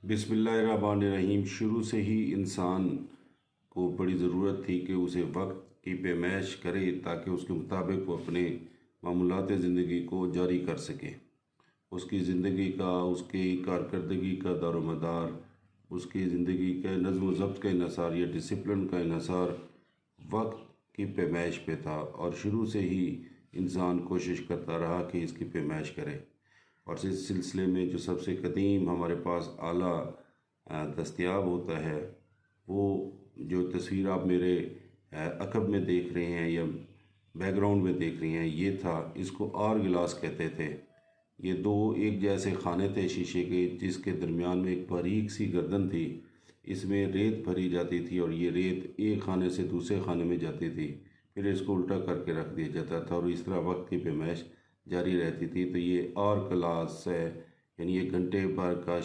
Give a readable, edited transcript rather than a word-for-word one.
बिस्मिल्लाहिर्रहमानिर्रहीम। शुरू से ही इंसान को बड़ी ज़रूरत थी कि उसे वक्त की पेमाइश करे ताकि उसके मुताबिक वो अपने मामूलात ज़िंदगी को जारी कर सके। उसकी ज़िंदगी का, उसकी कारकर्दगी का दारोमदार, उसकी ज़िंदगी के नज़्म व ज़ब्त का इन्हसार या डिसिप्लिन का इन्हसार वक्त की पेमाइश पे था और शुरू से ही इंसान कोशिश करता रहा कि इसकी पेमाइश करे। और इस सिलसिले में जो सबसे कदीम हमारे पास आला दस्तयाब होता है, वो जो तस्वीर आप मेरे अकब में देख रहे हैं या बैकग्राउंड में देख रही हैं, ये था, इसको आर गिलास कहते थे। ये दो एक जैसे खाने थे शीशे के, जिसके दरमियान में एक बारीक सी गर्दन थी। इसमें रेत भरी जाती थी और ये रेत एक खाने से दूसरे खाने में जाती थी, फिर इसको उल्टा करके रख दिया जाता था और इस तरह वक्त की पेमाइश जारी रहती थी। तो ये आर क्लास है, यानी ये घंटे भर का